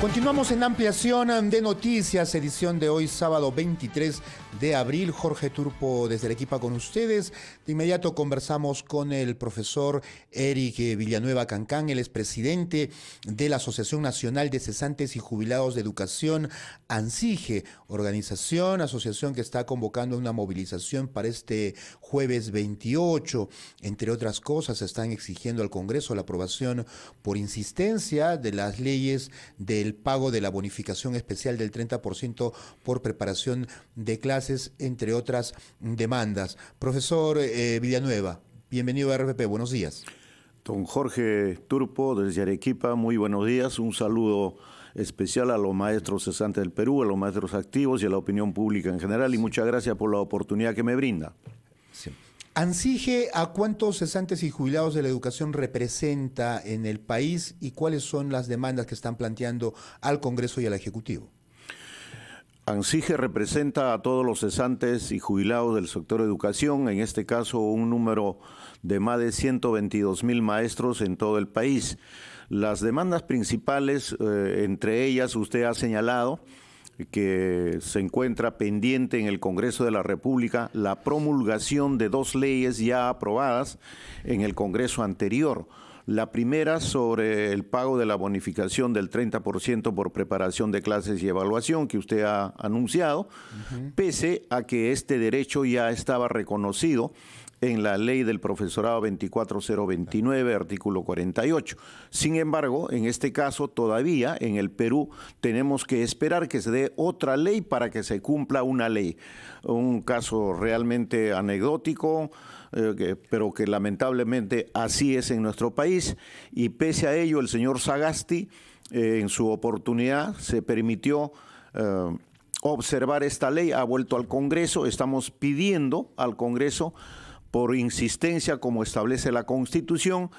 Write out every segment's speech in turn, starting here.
Continuamos en ampliación de noticias, edición de hoy, sábado 23 de abril. Jorge Turpo desde Arequipa con ustedes. De inmediato conversamos con el profesor Eric Villanueva Cancán, él es presidente de la Asociación Nacional de Cesantes y Jubilados de Educación, ANSIGE, asociación que está convocando una movilización para este jueves 28. Entre otras cosas, están exigiendo al Congreso la aprobación por insistencia de las leyes del pago de la bonificación especial del 30% por preparación de clases, entre otras demandas. Profesor Villanueva, bienvenido a RPP, buenos días. Don Jorge Turpo, desde Arequipa, muy buenos días. Un saludo especial a los maestros cesantes del Perú, a los maestros activos y a la opinión pública en general, y muchas gracias por la oportunidad que me brinda. Sí. ANSIGE, ¿a cuántos cesantes y jubilados de la educación representa en el país y cuáles son las demandas que están planteando al Congreso y al Ejecutivo? ANSIGE representa a todos los cesantes y jubilados del sector educación, en este caso un número de más de 122.000 maestros en todo el país. Las demandas principales, entre ellas usted ha señalado que se encuentra pendiente en el Congreso de la República la promulgación de dos leyes ya aprobadas en el Congreso anterior. La primera sobre el pago de la bonificación del 30% por preparación de clases y evaluación que usted ha anunciado, pese a que este derecho ya estaba reconocido en la ley del profesorado 24029, artículo 48. Sin embargo, en este caso todavía en el Perú tenemos que esperar que se dé otra ley para que se cumpla una ley. Un caso realmente anecdótico, pero que lamentablemente así es en nuestro país, y pese a ello el señor Sagasti en su oportunidad se permitió observar esta ley, ha vuelto al Congreso. Estamos pidiendo al Congreso, por insistencia, como establece la Constitución,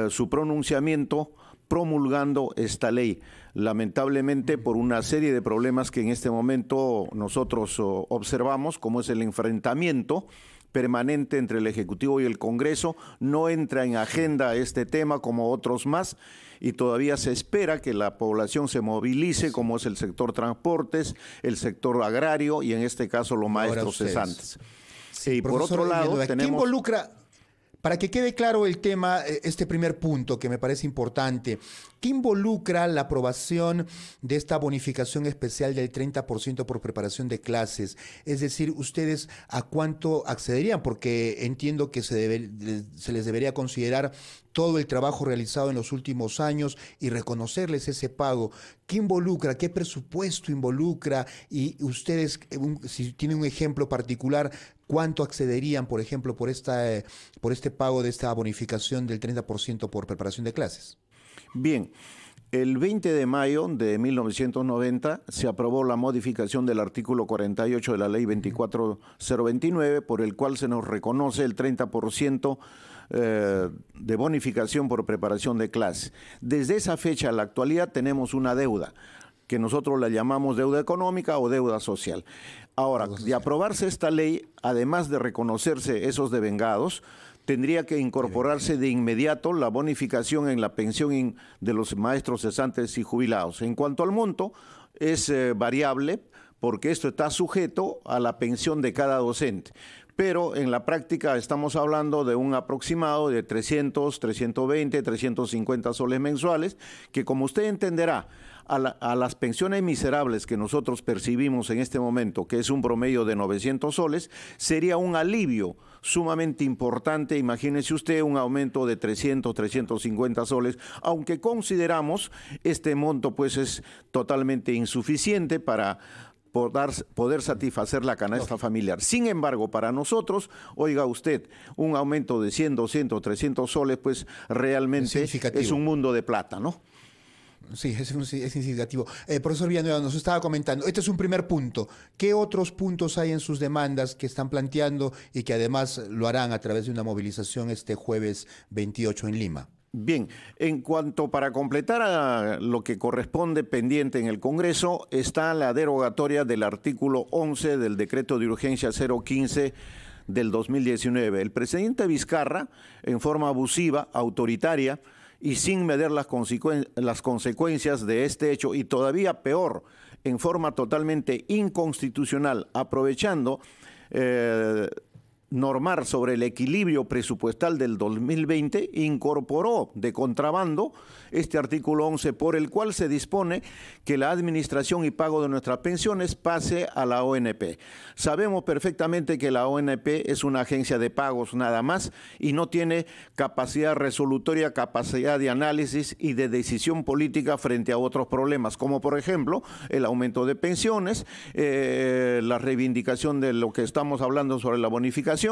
su pronunciamiento promulgando esta ley. Lamentablemente, por una serie de problemas que en este momento nosotros observamos, como es el enfrentamiento permanente entre el Ejecutivo y el Congreso, no entra en agenda este tema como otros más, y todavía se espera que la población se movilice, como es el sector transportes, el sector agrario y en este caso los maestros cesantes. Sí, y por otro lado, ¿qué involucra, para que quede claro el tema, este primer punto que me parece importante, qué involucra la aprobación de esta bonificación especial del 30% por preparación de clases? Es decir, ¿ustedes a cuánto accederían? Porque entiendo que se les debería considerar todo el trabajo realizado en los últimos años y reconocerles ese pago. ¿Qué involucra? ¿Qué presupuesto involucra? Y ustedes, si tienen un ejemplo particular, ¿cuánto accederían, por ejemplo, por este pago de esta bonificación del 30% por preparación de clases? Bien, el 20 de mayo de 1990 se aprobó la modificación del artículo 48 de la ley 24029, por el cual se nos reconoce el 30% de bonificación por preparación de clase. Desde esa fecha a la actualidad tenemos una deuda, que nosotros la llamamos deuda económica o deuda social. Ahora, de aprobarse esta ley, además de reconocerse esos devengados, tendría que incorporarse de inmediato la bonificación en la pensión de los maestros cesantes y jubilados. En cuanto al monto, es variable, porque esto está sujeto a la pensión de cada docente. Pero en la práctica estamos hablando de un aproximado de 300, 320, 350 soles mensuales, que como usted entenderá, a las pensiones miserables que nosotros percibimos en este momento, que es un promedio de 900 soles, sería un alivio sumamente importante. Imagínese usted un aumento de 300, 350 soles, aunque consideramos este monto pues es totalmente insuficiente para poder satisfacer la canasta familiar. Sin embargo, para nosotros, oiga usted, un aumento de 100, 200, 300 soles, pues realmente es un mundo de plata, ¿no? Sí, es significativo. Profesor Villanueva, nos estaba comentando, este es un primer punto. ¿Qué otros puntos hay en sus demandas que están planteando y que además lo harán a través de una movilización este jueves 28 en Lima? Bien, en cuanto para completar a lo que corresponde pendiente en el Congreso, está la derogatoria del artículo 11 del decreto de urgencia 015 del 2019. El presidente Vizcarra, en forma abusiva, autoritaria y sin medir las consecuencias de este hecho, y todavía peor, en forma totalmente inconstitucional, aprovechando normar sobre el equilibrio presupuestal del 2020, incorporó de contrabando este artículo 11 por el cual se dispone que la administración y pago de nuestras pensiones pase a la ONP. Sabemos perfectamente que la ONP es una agencia de pagos nada más y no tiene capacidad resolutoria, capacidad de análisis y de decisión política frente a otros problemas, como por ejemplo el aumento de pensiones, la reivindicación de lo que estamos hablando sobre la bonificación.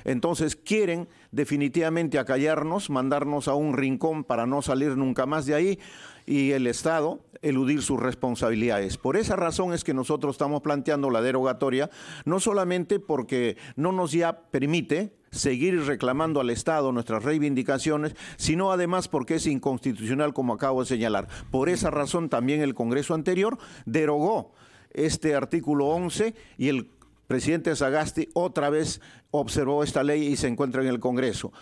Entonces quieren definitivamente acallarnos, mandarnos a un rincón para no salir nunca más de ahí, y el Estado eludir sus responsabilidades. Por esa razón es que nosotros estamos planteando la derogatoria, no solamente porque no nos ya permite seguir reclamando al Estado nuestras reivindicaciones, sino además porque es inconstitucional, como acabo de señalar. Por esa razón también el Congreso anterior derogó este artículo 11 y el presidente Sagasti otra vez observó esta ley y se encuentra en el Congreso.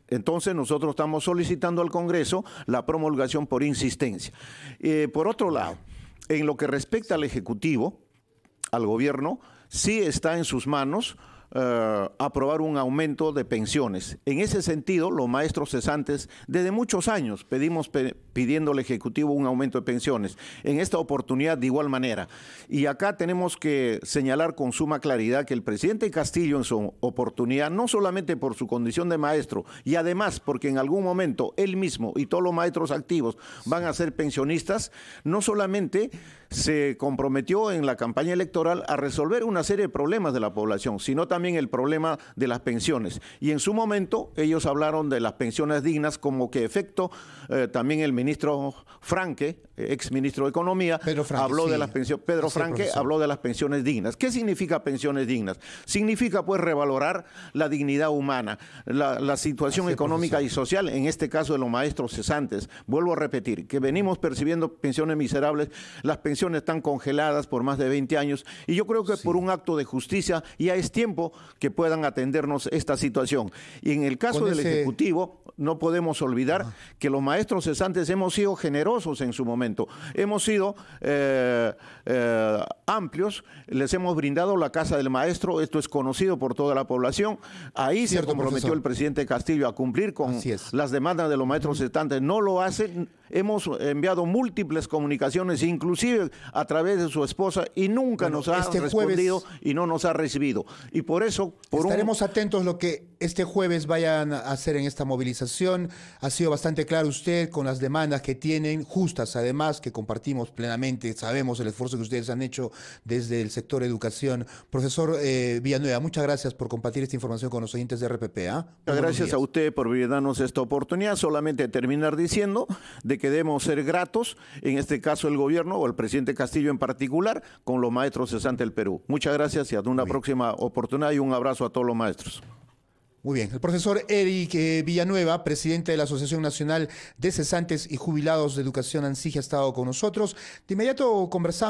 Entonces nosotros estamos solicitando al Congreso la promulgación por insistencia. Por otro lado, en lo que respecta al Ejecutivo, al Gobierno, sí está en sus manos aprobar un aumento de pensiones. En ese sentido, los maestros cesantes, desde muchos años pidiendo al Ejecutivo un aumento de pensiones. En esta oportunidad, de igual manera. Y acá tenemos que señalar con suma claridad que el presidente Castillo, en su oportunidad, no solamente por su condición de maestro, y además porque en algún momento él mismo y todos los maestros activos van a ser pensionistas, no solamente se comprometió en la campaña electoral a resolver una serie de problemas de la población, sino también el problema de las pensiones. Y en su momento ellos hablaron de las pensiones dignas, como que efecto también el ministro Franque, ex ministro de Economía, habló de las pensiones. Pedro Franque habló de las pensiones dignas. ¿Qué significa pensiones dignas? Significa pues revalorar la dignidad humana, la situación económica y social, en este caso de los maestros cesantes. Vuelvo a repetir, que venimos percibiendo pensiones miserables, las pensiones están congeladas por más de 20 años y yo creo que por un acto de justicia ya es tiempo que puedan atendernos esta situación. Y en el caso del Ejecutivo, no podemos olvidar que los maestros cesantes hemos sido generosos en su momento, hemos sido amplios, les hemos brindado la casa del maestro, esto es conocido por toda la población, ahí se comprometió el presidente Castillo a cumplir con las demandas de los maestros cesantes, no lo hacen, hemos enviado múltiples comunicaciones, inclusive a través de su esposa, y nunca nos ha respondido y no nos ha recibido. Y por eso... Estaremos atentos lo que este jueves vayan a hacer en esta movilización. Ha sido bastante claro usted con las demandas que tienen, justas además, que compartimos plenamente. Sabemos el esfuerzo que ustedes han hecho desde el sector educación. Profesor Villanueva, muchas gracias por compartir esta información con los oyentes de RPP. Muchas gracias a usted por darnos esta oportunidad. Solamente terminar diciendo de que debemos ser gratos, en este caso el gobierno o el presidente Castillo en particular, con los maestros cesantes del Perú. Muchas gracias y hasta una próxima oportunidad, y un abrazo a todos los maestros. Muy bien. El profesor Eric Villanueva, presidente de la Asociación Nacional de Cesantes y Jubilados de Educación ANSIG, ha estado con nosotros. De inmediato conversamos